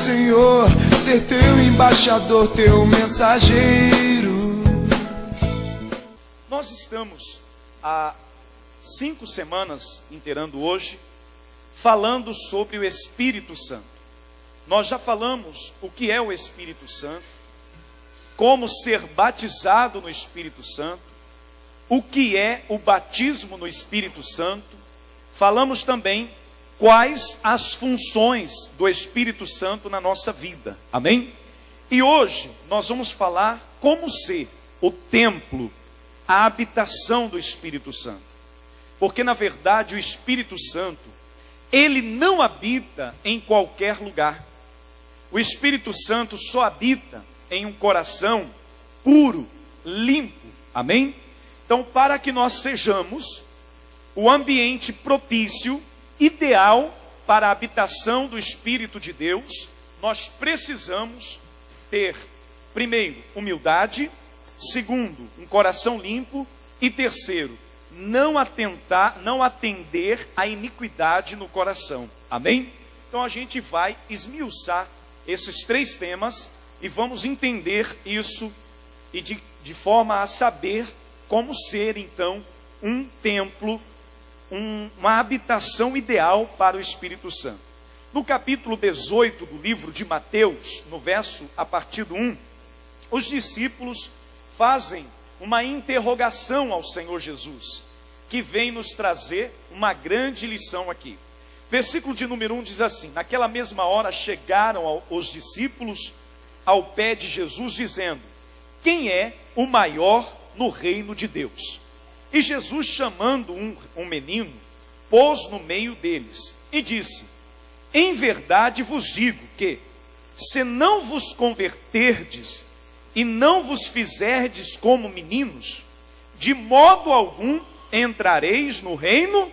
Senhor, ser teu embaixador, teu mensageiro. Nós estamos há 5 semanas, inteirando hoje, falando sobre o Espírito Santo. Nós já falamos o que é o Espírito Santo, como ser batizado no Espírito Santo, o que é o batismo no Espírito Santo. Falamos também quais as funções do Espírito Santo na nossa vida. Amém? E hoje nós vamos falar como ser o templo, a habitação do Espírito Santo. Porque na verdade o Espírito Santo, ele não habita em qualquer lugar. O Espírito Santo só habita em um coração puro, limpo. Amém? Então, para que nós sejamos o ambiente propício, ideal para a habitação do Espírito de Deus, nós precisamos ter, primeiro, humildade, segundo, um coração limpo e terceiro, não atender à iniquidade no coração. Amém? Então a gente vai esmiuçar esses 3 temas e vamos entender isso e de forma a saber como ser então um templo, uma habitação ideal para o Espírito Santo. No capítulo 18 do livro de Mateus, no verso a partir do 1, os discípulos fazem uma interrogação ao Senhor Jesus, que vem nos trazer uma grande lição aqui. Versículo de número 1 diz assim: naquela mesma hora chegaram os discípulos ao pé de Jesus, dizendo: quem é o maior no reino de Deus? E Jesus, chamando um menino, pôs no meio deles e disse: em verdade vos digo que, se não vos converterdes e não vos fizerdes como meninos, de modo algum entrareis no reino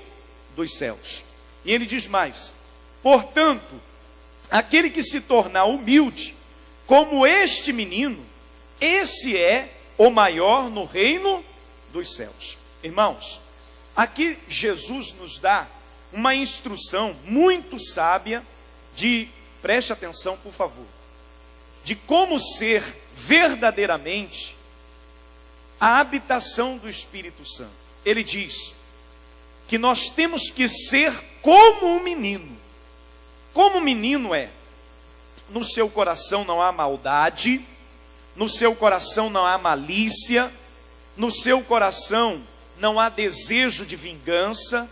dos céus. E ele diz mais: portanto, aquele que se tornar humilde, como este menino, esse é o maior no reino dos céus. Irmãos, aqui Jesus nos dá uma instrução muito sábia preste atenção por favor, de como ser verdadeiramente a habitação do Espírito Santo. Ele diz que nós temos que ser como um menino. Como um menino é: no seu coração não há maldade, no seu coração não há malícia, no seu coração não há desejo de vingança,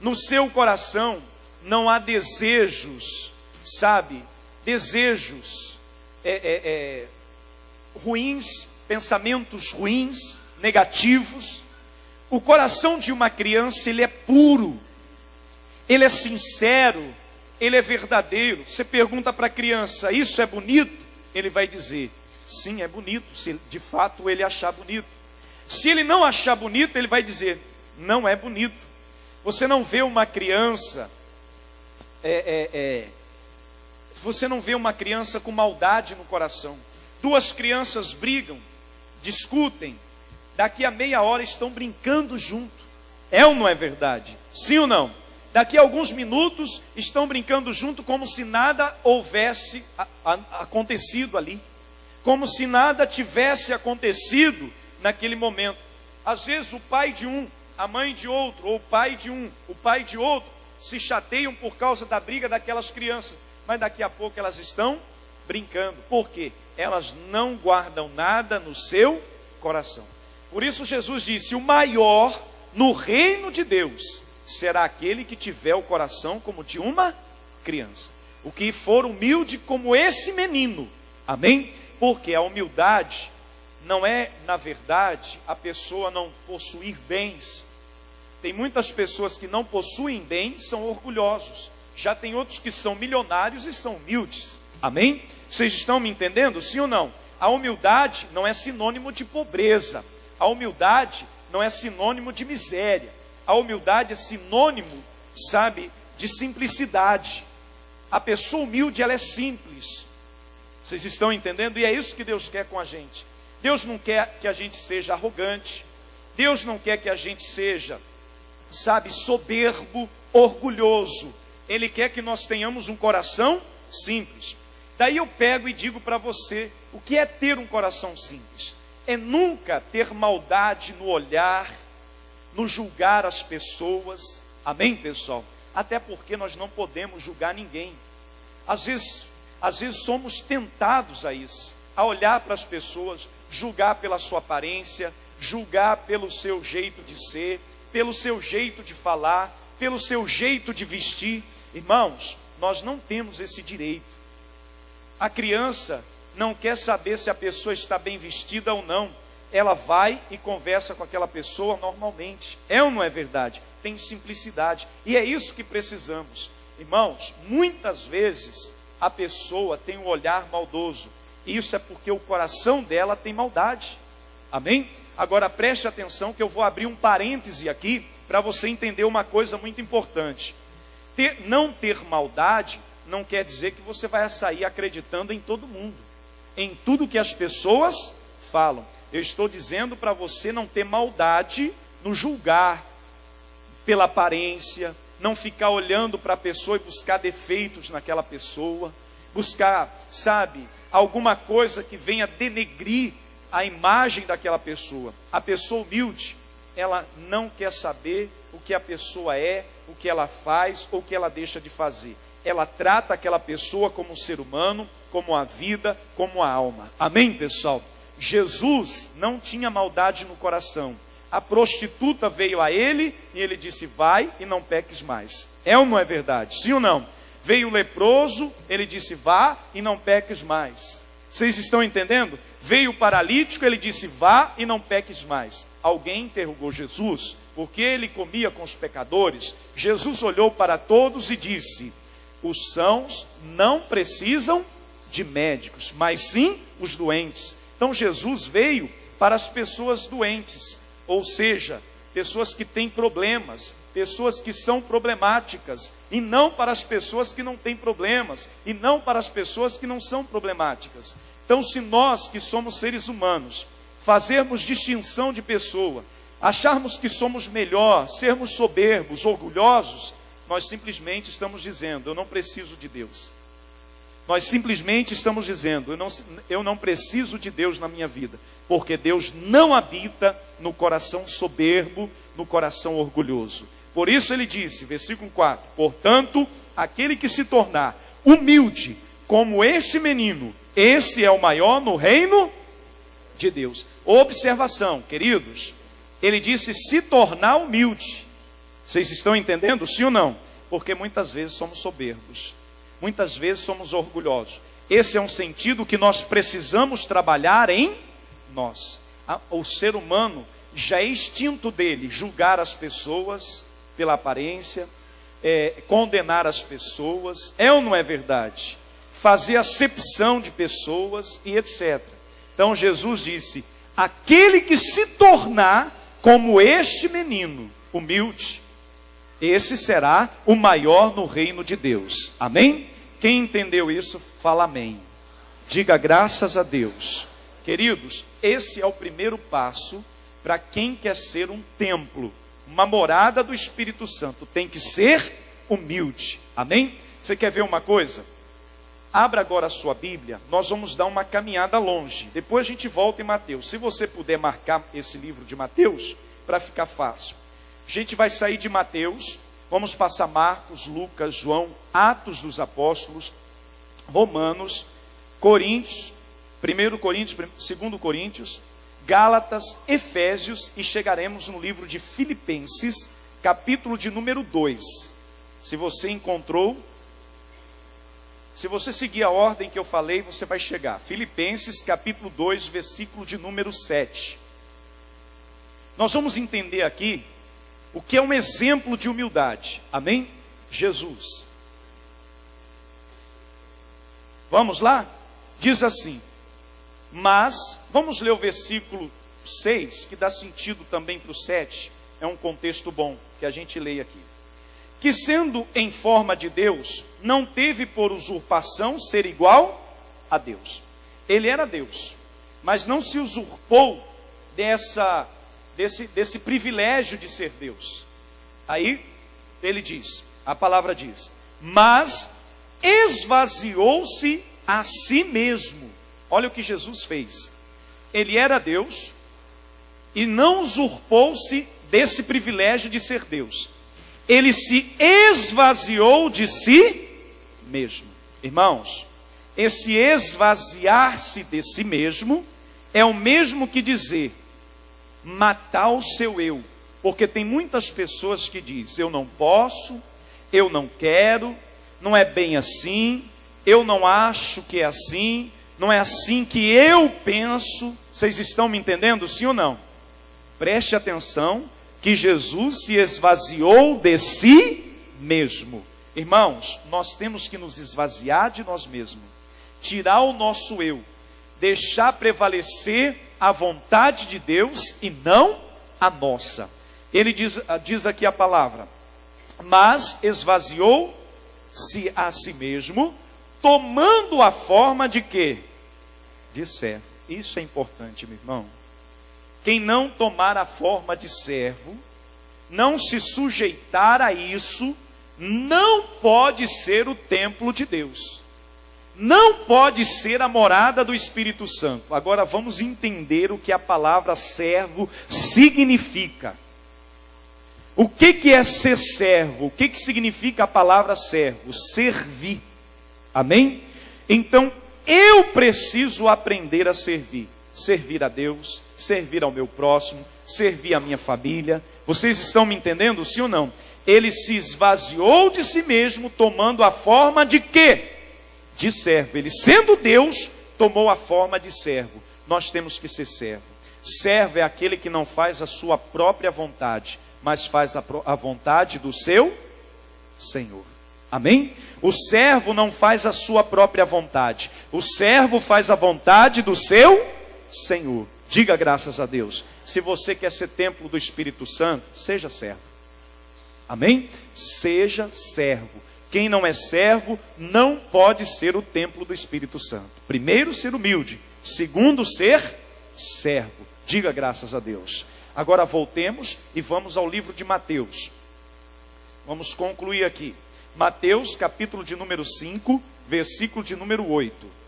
no seu coração não há desejos, desejos ruins, pensamentos ruins, negativos. O coração de uma criança, ele é puro, ele é sincero, ele é verdadeiro. Você pergunta para a criança: isso é bonito? Ele vai dizer: sim, é bonito, se de fato ele achar bonito. Se ele não achar bonito, ele vai dizer: não é bonito. Você não vê uma criança, você não vê uma criança com maldade no coração. 2 crianças brigam, discutem, daqui a meia hora estão brincando junto. É ou não é verdade? Sim ou não? Daqui a alguns minutos estão brincando junto, como se nada houvesse acontecido ali, como se nada tivesse acontecido naquele momento. Às vezes o pai de um, a mãe de outro, ou o pai de um, o pai de outro, se chateiam por causa da briga daquelas crianças, mas daqui a pouco elas estão brincando. Por quê? Elas não guardam nada no seu coração. Por isso Jesus disse: o maior no reino de Deus será aquele que tiver o coração como de uma criança, o que for humilde como esse menino. Amém? Porque a humildade não é, na verdade, a pessoa não possuir bens. Tem muitas pessoas que não possuem bens, são orgulhosos. Já tem outros que são milionários e são humildes. Amém? Vocês estão me entendendo? Sim ou não? A humildade não é sinônimo de pobreza. A humildade não é sinônimo de miséria. A humildade é sinônimo, de simplicidade. A pessoa humilde, ela é simples. Vocês estão entendendo? E é isso que Deus quer com a gente. Deus não quer que a gente seja arrogante. Deus não quer que a gente seja, soberbo, orgulhoso. Ele quer que nós tenhamos um coração simples. Daí eu pego e digo para você, o que é ter um coração simples? É nunca ter maldade no olhar, no julgar as pessoas. Amém, pessoal? Até porque nós não podemos julgar ninguém. Às vezes somos tentados a isso, a olhar para as pessoas, julgar pela sua aparência, julgar pelo seu jeito de ser, pelo seu jeito de falar, pelo seu jeito de vestir. Irmãos, nós não temos esse direito. A criança não quer saber se a pessoa está bem vestida ou não. Ela vai e conversa com aquela pessoa normalmente. É ou não é verdade? Tem simplicidade. E é isso que precisamos. Irmãos, muitas vezes a pessoa tem um olhar maldoso. E isso é porque o coração dela tem maldade. Amém? Agora preste atenção que eu vou abrir um parêntese aqui para você entender uma coisa muito importante. Não ter maldade não quer dizer que você vai sair acreditando em todo mundo, em tudo que as pessoas falam. Eu estou dizendo para você não ter maldade no julgar pela aparência, não ficar olhando para a pessoa e buscar defeitos naquela pessoa, buscar, alguma coisa que venha denegrir a imagem daquela pessoa. A pessoa humilde, ela não quer saber o que a pessoa é, o que ela faz ou o que ela deixa de fazer. Ela trata aquela pessoa como um ser humano, como a vida, como a alma. Amém, pessoal? Jesus não tinha maldade no coração. A prostituta veio a ele e ele disse, vai e não peques mais. É ou não é verdade? Sim ou não? Veio o leproso, ele disse, vá e não peques mais. Vocês estão entendendo? Veio o paralítico, ele disse, vá e não peques mais. Alguém interrogou Jesus, porque ele comia com os pecadores. Jesus olhou para todos e disse, os sãos não precisam de médicos, mas sim os doentes. Então Jesus veio para as pessoas doentes, ou seja, pessoas que têm problemas, pessoas que são problemáticas, e não para as pessoas que não têm problemas, e não para as pessoas que não são problemáticas. Então, se nós que somos seres humanos, fazermos distinção de pessoa, acharmos que somos melhor, sermos soberbos, orgulhosos, nós simplesmente estamos dizendo, eu não preciso de Deus. Nós simplesmente estamos dizendo, eu não preciso de Deus na minha vida, porque Deus não habita no coração soberbo, no coração orgulhoso. Por isso ele disse, versículo 4, portanto, aquele que se tornar humilde como este menino, esse é o maior no reino de Deus. Observação, queridos, ele disse se tornar humilde. Vocês estão entendendo, sim ou não? Porque muitas vezes somos soberbos, muitas vezes somos orgulhosos. Esse é um sentido que nós precisamos trabalhar em nós. O ser humano já é instinto dele julgar as pessoas pela aparência, condenar as pessoas, é ou não é verdade? Fazer acepção de pessoas e etc. Então Jesus disse, aquele que se tornar como este menino, humilde, esse será o maior no reino de Deus. Amém? Quem entendeu isso, fala amém. Diga graças a Deus. Queridos, esse é o primeiro passo para quem quer ser um templo, uma morada do Espírito Santo. Tem que ser humilde. Amém? Você quer ver uma coisa? Abra agora a sua Bíblia, nós vamos dar uma caminhada longe. Depois a gente volta em Mateus. Se você puder marcar esse livro de Mateus, para ficar fácil. A gente vai sair de Mateus, vamos passar Marcos, Lucas, João, Atos dos Apóstolos, Romanos, Coríntios, 1 Coríntios, 2 Coríntios, Gálatas, Efésios e chegaremos no livro de Filipenses, capítulo de número 2. Se você encontrou, se você seguir a ordem que eu falei, você vai chegar. Filipenses, capítulo 2, versículo de número 7. Nós vamos entender aqui o que é um exemplo de humildade. Amém? Jesus. Vamos lá? Diz assim, mas, vamos ler o versículo 6, que dá sentido também para o 7. É um contexto bom que a gente lê aqui. Que sendo em forma de Deus, não teve por usurpação ser igual a Deus. Ele era Deus, mas não se usurpou desse privilégio de ser Deus. Aí ele diz, a palavra diz, mas esvaziou-se a si mesmo. Olha o que Jesus fez. Ele era Deus e não usurpou-se desse privilégio de ser Deus. Ele se esvaziou de si mesmo. Irmãos, esse esvaziar-se de si mesmo é o mesmo que dizer matar o seu eu. Porque tem muitas pessoas que dizem, eu não posso, eu não quero, não é bem assim, eu não acho que é assim, não é assim que eu penso. Vocês estão me entendendo, sim ou não? Preste atenção que Jesus se esvaziou de si mesmo. Irmãos, nós temos que nos esvaziar de nós mesmos, tirar o nosso eu, deixar prevalecer a vontade de Deus e não a nossa. Ele diz aqui a palavra, mas esvaziou-se a si mesmo, tomando a forma de quê? De servo. Isso é importante, meu irmão. Quem não tomar a forma de servo, não se sujeitar a isso, não pode ser o templo de Deus. Não pode ser a morada do Espírito Santo. Agora vamos entender o que a palavra servo significa. O que é ser servo? O que significa a palavra servo? Servir. Amém? Então, eu preciso aprender a servir. Servir a Deus, servir ao meu próximo, servir a minha família. Vocês estão me entendendo, sim ou não? Ele se esvaziou de si mesmo, tomando a forma de quê? De servo. Ele, sendo Deus, tomou a forma de servo. Nós temos que ser servo. Servo é aquele que não faz a sua própria vontade, mas faz a vontade do seu Senhor. Amém? O servo não faz a sua própria vontade. O servo faz a vontade do seu Senhor. Diga graças a Deus. Se você quer ser templo do Espírito Santo, seja servo. Amém? Seja servo. Quem não é servo não pode ser o templo do Espírito Santo. Primeiro, ser humilde. Segundo, ser servo. Diga graças a Deus. Agora voltemos e vamos ao livro de Mateus. Vamos concluir aqui. Mateus, capítulo de número 5, versículo de número 8.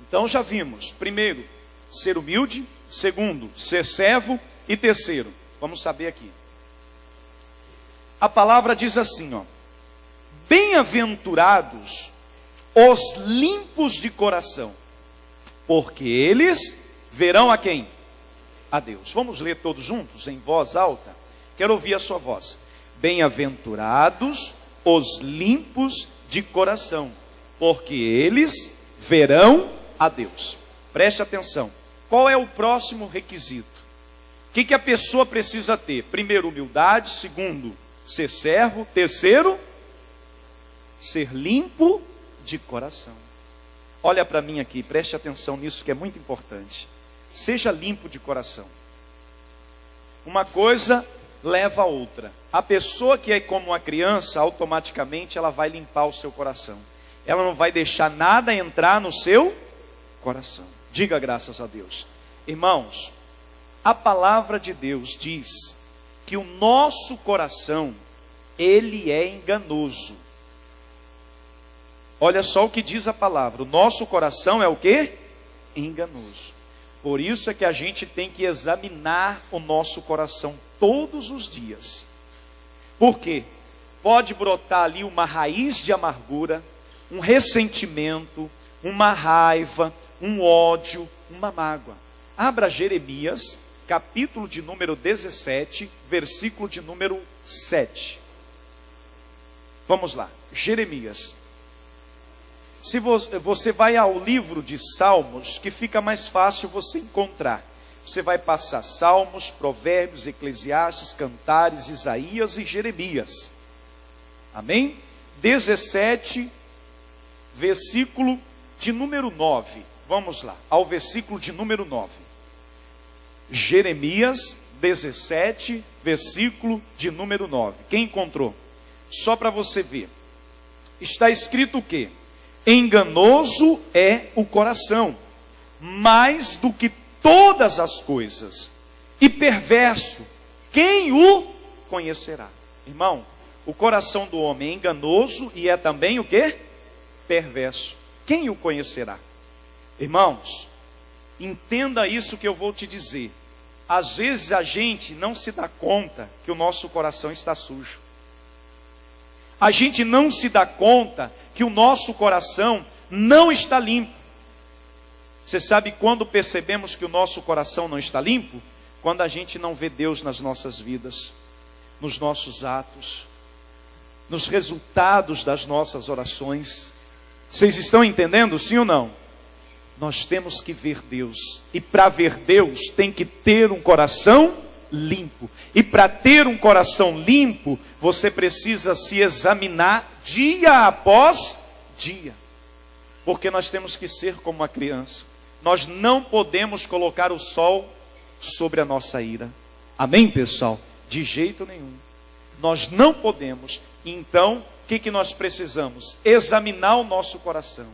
Então já vimos, primeiro, ser humilde, segundo, ser servo e terceiro, vamos saber aqui. A palavra diz assim, ó: bem-aventurados os limpos de coração, porque eles verão a quem? A Deus. Vamos ler todos juntos em voz alta? Quero ouvir a sua voz. Bem-aventurados os limpos de coração, porque eles verão a Deus. Preste atenção. Qual é o próximo requisito? O que a pessoa precisa ter? Primeiro, humildade. Segundo, ser servo. Terceiro, ser limpo de coração. Olha para mim aqui, preste atenção nisso que é muito importante. Seja limpo de coração. Uma coisa leva a outra. A pessoa que é como uma criança, automaticamente ela vai limpar o seu coração. Ela não vai deixar nada entrar no seu coração. Diga graças a Deus. Irmãos, a palavra de Deus diz que o nosso coração, ele é enganoso. Olha só o que diz a palavra. O nosso coração é o quê? Enganoso. Por isso é que a gente tem que examinar o nosso coração todos os dias. Por quê? Pode brotar ali uma raiz de amargura, um ressentimento, uma raiva, um ódio, uma mágoa. Abra Jeremias, capítulo de número 17, versículo de número 7. Vamos lá, Jeremias. Se você vai ao livro de Salmos, que fica mais fácil você encontrar. Você vai passar Salmos, Provérbios, Eclesiastes, Cantares, Isaías e Jeremias. Amém? 17, versículo de número 9. Vamos lá, ao versículo de número 9. Jeremias 17, versículo de número 9. Quem encontrou? Só para você ver. Está escrito o quê? Enganoso é o coração, mais do que todas as coisas, e perverso, quem o conhecerá. Irmão, o coração do homem é enganoso e é também o quê? Perverso. Quem o conhecerá? Irmãos, entenda isso que eu vou te dizer. Às vezes a gente não se dá conta que o nosso coração está sujo. A gente não se dá conta que o nosso coração não está limpo. Você sabe quando percebemos que o nosso coração não está limpo? Quando a gente não vê Deus nas nossas vidas, nos nossos atos, nos resultados das nossas orações. Vocês estão entendendo, sim ou não? Nós temos que ver Deus. E para ver Deus tem que ter um coração limpo. E para ter um coração limpo, você precisa se examinar dia após dia. Porque nós temos que ser como uma criança. Nós não podemos colocar o sol sobre a nossa ira. Amém, pessoal? De jeito nenhum. Nós não podemos. Então, o que nós precisamos? Examinar o nosso coração.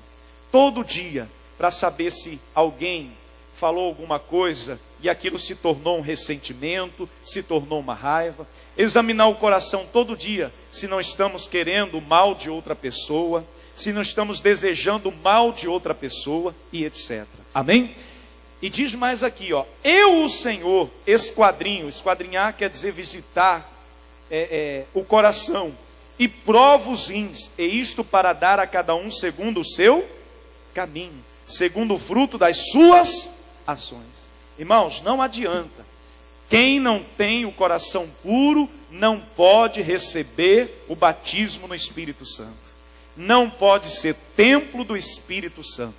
Todo dia, para saber se alguém falou alguma coisa e aquilo se tornou um ressentimento, se tornou uma raiva. Examinar o coração todo dia, se não estamos querendo o mal de outra pessoa, se não estamos desejando o mal de outra pessoa e etc. Amém? E diz mais aqui, ó, eu o Senhor esquadrinho, esquadrinhar quer dizer visitar o coração, e provo os rins, e isto para dar a cada um segundo o seu caminho, segundo o fruto das suas ações. Irmãos, não adianta. Quem não tem o coração puro não pode receber o batismo no Espírito Santo. Não pode ser templo do Espírito Santo.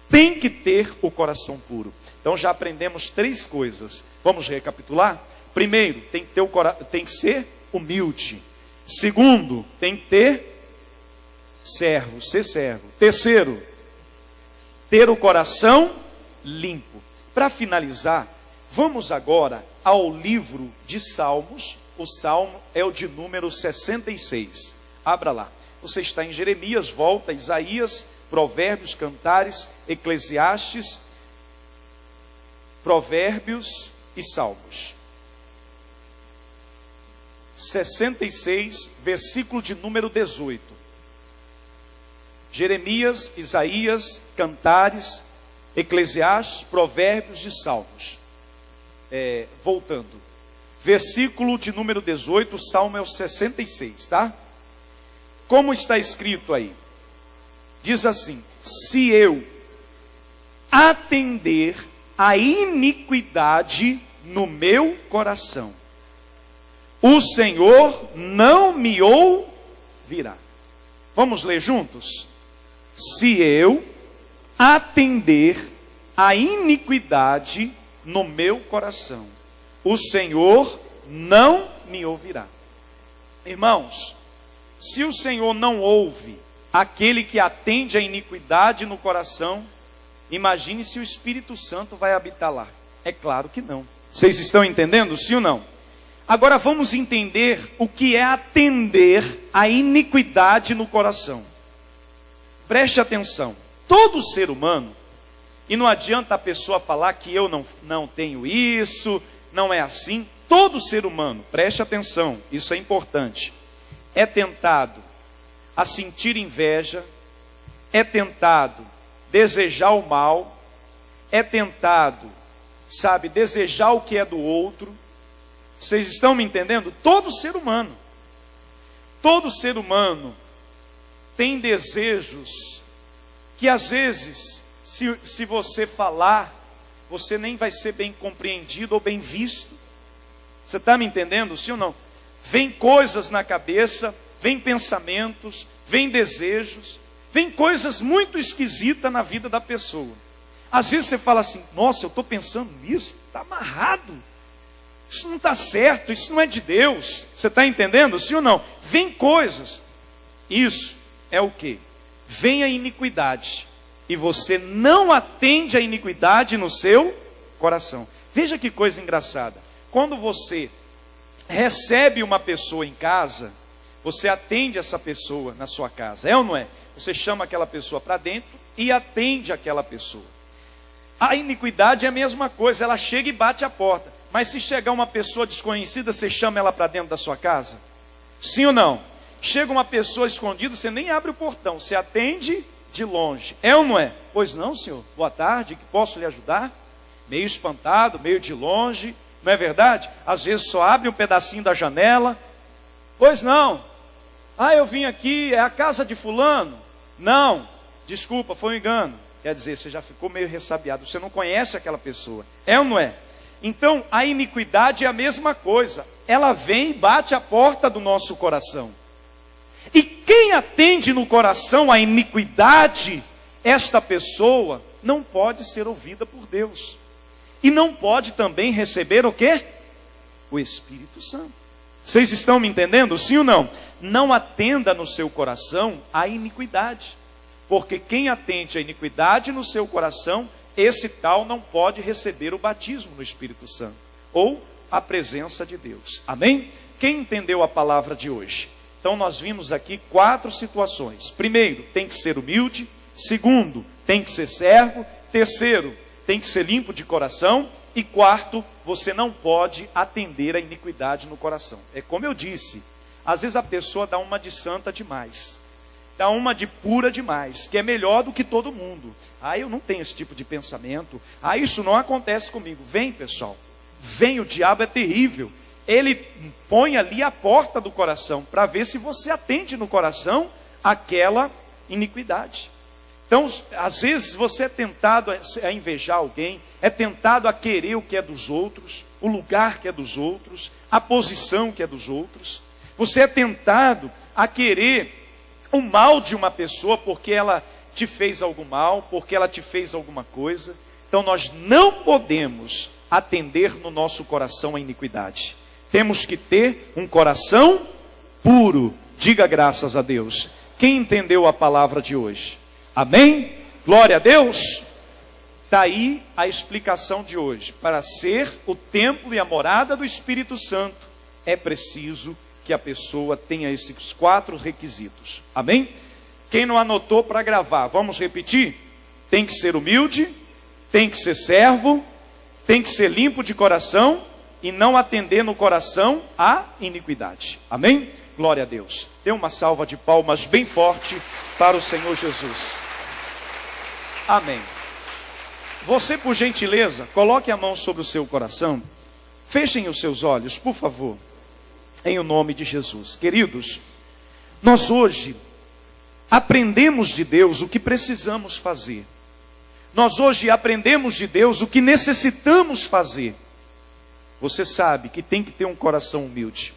Tem que ter o coração puro. Então já aprendemos 3 coisas. Vamos recapitular? Primeiro, tem que ser humilde. Segundo, tem que ter ser servo. Terceiro, ter o coração limpo. Para finalizar, vamos agora ao livro de Salmos. O Salmo é o de número 66. Abra lá. Você está em Jeremias, volta a Isaías, Provérbios, Cantares, Eclesiastes, Provérbios e Salmos. 66, versículo de número 18. Jeremias, Isaías, Cantares, Eclesiastes, Provérbios e Salmos. Voltando. Versículo de número 18, o Salmo é o 66, tá? Como está escrito aí? Diz assim: se eu atender a iniquidade no meu coração, o Senhor não me ouvirá. Vamos ler juntos? Se eu atender a iniquidade no meu coração, o Senhor não me ouvirá. Irmãos, se o Senhor não ouve aquele que atende a iniquidade no coração, imagine se o Espírito Santo vai habitar lá. É claro que não. Vocês estão entendendo, sim ou não? Agora vamos entender o que é atender a iniquidade no coração. Preste atenção. Todo ser humano, e não adianta a pessoa falar que eu não tenho isso, não é assim. Todo ser humano, preste atenção, isso é importante, é tentado a sentir inveja, é tentado desejar o mal, é tentado, desejar o que é do outro. Vocês estão me entendendo? Todo ser humano tem desejos que às vezes, se você falar, você nem vai ser bem compreendido ou bem visto. Você está me entendendo, sim ou não? Vem coisas na cabeça, vem pensamentos, vem desejos, vem coisas muito esquisitas na vida da pessoa. Às vezes você fala assim: nossa, eu estou pensando nisso, está amarrado. Isso não está certo, isso não é de Deus. Você está entendendo, sim ou não? Vem coisas. Isso é o quê? Vem a iniquidade. E você não atende a iniquidade no seu coração. Veja que coisa engraçada. Quando você recebe uma pessoa em casa, você atende essa pessoa na sua casa. É ou não é? Você chama aquela pessoa para dentro e atende aquela pessoa. A iniquidade é a mesma coisa. Ela chega e bate a porta. Mas se chegar uma pessoa desconhecida, você chama ela para dentro da sua casa? Sim ou não? Chega uma pessoa escondida, você nem abre o portão, você atende de longe. É ou não é? Pois não, senhor. Boa tarde, que posso lhe ajudar? Meio espantado, meio de longe, não é verdade? Às vezes só abre um pedacinho da janela. Pois não. Ah, eu vim aqui, é a casa de fulano? Não, desculpa, foi um engano. Quer dizer, você já ficou meio ressabiado, você não conhece aquela pessoa. É ou não é? Então, a iniquidade é a mesma coisa. Ela vem e bate a porta do nosso coração. E quem atende no coração a iniquidade, esta pessoa não pode ser ouvida por Deus. E não pode também receber o quê? O Espírito Santo. Vocês estão me entendendo? Sim ou não? Não atenda no seu coração a iniquidade. Porque quem atende a iniquidade no seu coração, esse tal não pode receber o batismo no Espírito Santo. Ou a presença de Deus. Amém? Quem entendeu a palavra de hoje? Então nós vimos aqui 4 situações. Primeiro, tem que ser humilde. Segundo, tem que ser servo. Terceiro, tem que ser limpo de coração. E quarto, você não pode atender a iniquidade no coração. É como eu disse, às vezes a pessoa dá uma de santa demais. Dá uma de pura demais, que é melhor do que todo mundo. Ah, eu não tenho esse tipo de pensamento. Ah, isso não acontece comigo. Vem, pessoal. Vem, o diabo é terrível. Ele põe ali a porta do coração para ver se você atende no coração aquela iniquidade. Então, às vezes você é tentado a invejar alguém, é tentado a querer o que é dos outros, o lugar que é dos outros, a posição que é dos outros. Você é tentado a querer o mal de uma pessoa porque ela te fez algum mal, porque ela te fez alguma coisa. Então nós não podemos atender no nosso coração a iniquidade. Temos que ter um coração puro. Diga graças a Deus. Quem entendeu a palavra de hoje? Amém? Glória a Deus. Está aí a explicação de hoje. Para ser o templo e a morada do Espírito Santo, é preciso que a pessoa tenha esses 4 requisitos. Amém? Quem não anotou para gravar, vamos repetir? Tem que ser humilde, tem que ser servo, tem que ser limpo de coração e não atender no coração a iniquidade. Amém? Glória a Deus. Dê uma salva de palmas bem forte para o Senhor Jesus. Amém. Você, por gentileza, coloque a mão sobre o seu coração. Fechem os seus olhos, por favor. Em o nome de Jesus. Queridos, nós hoje aprendemos de Deus o que precisamos fazer. Nós hoje aprendemos de Deus o que necessitamos fazer. Você sabe que tem que ter um coração humilde.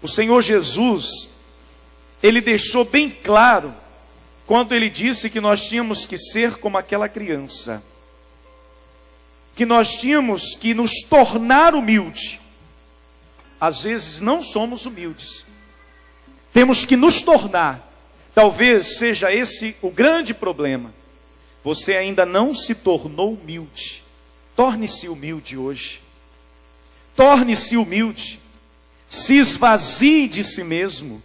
O Senhor Jesus, Ele deixou bem claro, quando Ele disse que nós tínhamos que ser como aquela criança. Que nós tínhamos que nos tornar humilde. Às vezes não somos humildes. Temos que nos tornar. Talvez seja esse o grande problema. Você ainda não se tornou humilde. Torne-se humilde hoje. Torne-se humilde. Se esvazie de si mesmo.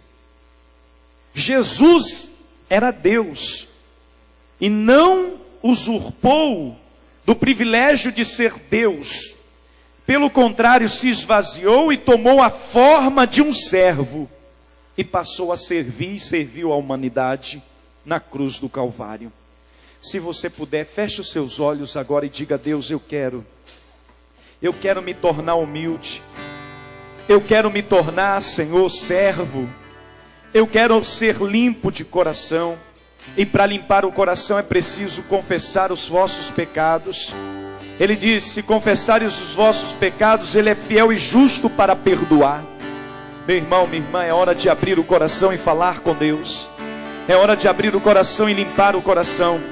Jesus era Deus. E não usurpou do privilégio de ser Deus. Pelo contrário, se esvaziou e tomou a forma de um servo. E passou a servir e serviu a humanidade na cruz do Calvário. Se você puder, feche os seus olhos agora e diga a Deus, eu quero me tornar humilde. Eu quero me tornar, Senhor, servo. Eu quero ser limpo de coração. E para limpar o coração é preciso confessar os vossos pecados. Ele diz, se confessares os vossos pecados, Ele é fiel e justo para perdoar. Meu irmão, minha irmã, é hora de abrir o coração e falar com Deus. É hora de abrir o coração e limpar o coração.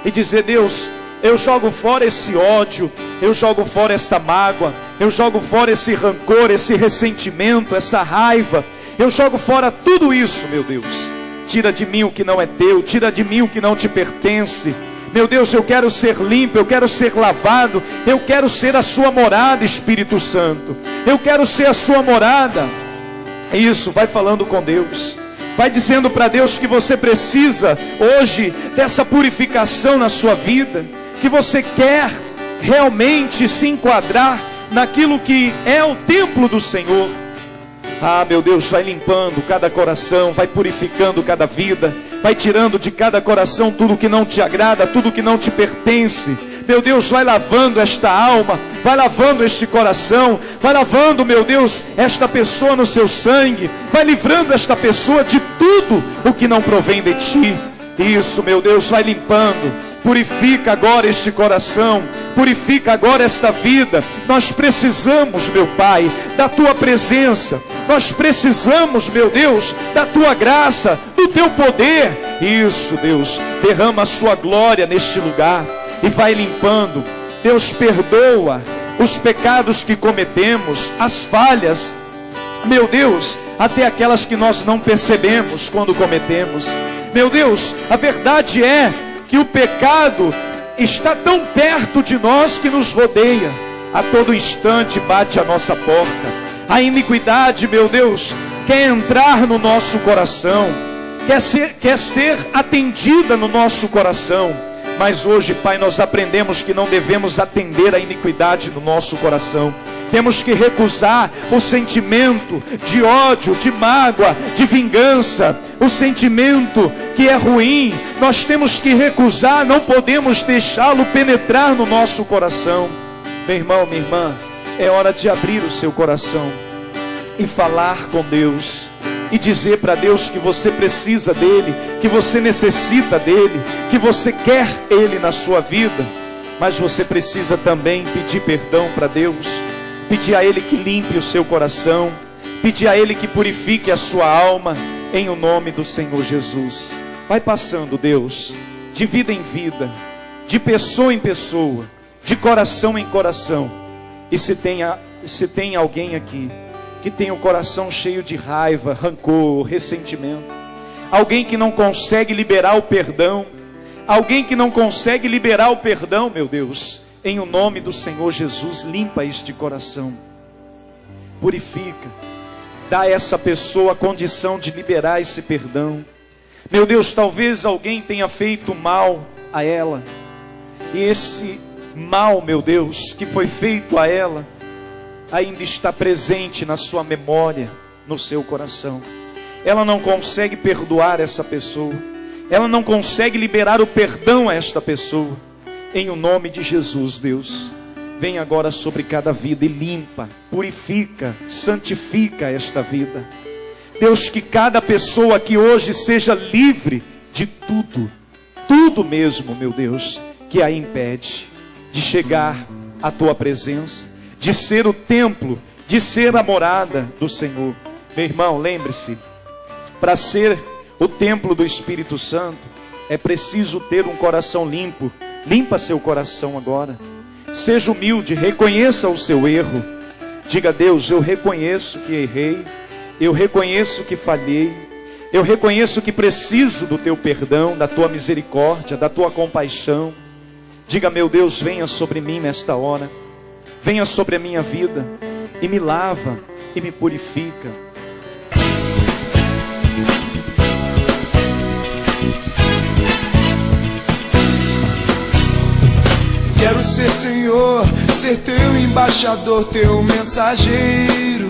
E dizer, Deus, eu jogo fora esse ódio, eu jogo fora esta mágoa, eu jogo fora esse rancor, esse ressentimento, essa raiva. Eu jogo fora tudo isso, meu Deus. Tira de mim o que não é teu, tira de mim o que não te pertence. Meu Deus, eu quero ser limpo, eu quero ser lavado, eu quero ser a sua morada, Espírito Santo. Eu quero ser a sua morada. Isso, vai falando com Deus. Vai dizendo para Deus que você precisa hoje dessa purificação na sua vida. Que você quer realmente se enquadrar naquilo que é o templo do Senhor. Ah, meu Deus, vai limpando cada coração, vai purificando cada vida, vai tirando de cada coração tudo que não te agrada, tudo que não te pertence. Meu Deus, vai lavando esta alma, vai lavando este coração, vai lavando, meu Deus, esta pessoa no seu sangue, vai livrando esta pessoa de tudo o que não provém de ti. Isso, meu Deus, vai limpando. Purifica agora este coração, purifica agora esta vida. Nós precisamos, meu Pai, da Tua presença. Nós precisamos, meu Deus, da Tua graça, do Teu poder. Isso, Deus, derrama a Sua glória neste lugar e vai limpando. Deus, perdoa os pecados que cometemos, as falhas, meu Deus, até aquelas que nós não percebemos quando cometemos. Meu Deus, a verdade é que o pecado está tão perto de nós que nos rodeia. A todo instante bate a nossa porta. A iniquidade, meu Deus, quer entrar no nosso coração, quer ser atendida no nosso coração. Mas hoje, Pai, nós aprendemos que não devemos atender a iniquidade no nosso coração. Temos que recusar o sentimento de ódio, de mágoa, de vingança, o sentimento que é ruim. Nós temos que recusar, não podemos deixá-lo penetrar no nosso coração. Meu irmão, minha irmã, é hora de abrir o seu coração e falar com Deus, e dizer para Deus que você precisa dele, que você necessita dele, que você quer ele na sua vida. Mas você precisa também pedir perdão para Deus, pedir a ele que limpe o seu coração, pedir a ele que purifique a sua alma, em o nome do Senhor Jesus. Vai passando, Deus, de vida em vida, de pessoa em pessoa, de coração em coração. E se tem alguém aqui que tem o coração cheio de raiva, rancor, ressentimento, alguém que não consegue liberar o perdão, meu Deus, em o nome do Senhor Jesus, limpa este coração, purifica, dá a essa pessoa a condição de liberar esse perdão. Meu Deus, talvez alguém tenha feito mal a ela, e esse mal, meu Deus, que foi feito a ela, ainda está presente na sua memória, no seu coração. Ela não consegue perdoar essa pessoa, ela não consegue liberar o perdão a esta pessoa. Em o nome de Jesus, Deus, vem agora sobre cada vida e limpa, purifica, santifica esta vida. Deus, que cada pessoa aqui hoje seja livre de tudo mesmo, meu Deus, que a impede de chegar à Tua presença, de ser o templo, de ser a morada do Senhor. Meu irmão, lembre-se, para ser o templo do Espírito Santo, é preciso ter um coração limpo. Limpa seu coração agora. Seja humilde, reconheça o seu erro. Diga a Deus: eu reconheço que errei, eu reconheço que falhei, eu reconheço que preciso do Teu perdão, da Tua misericórdia, da Tua compaixão. Diga: meu Deus, venha sobre mim nesta hora, venha sobre a minha vida e me lava e me purifica. Quero ser Senhor, ser Teu embaixador, Teu mensageiro.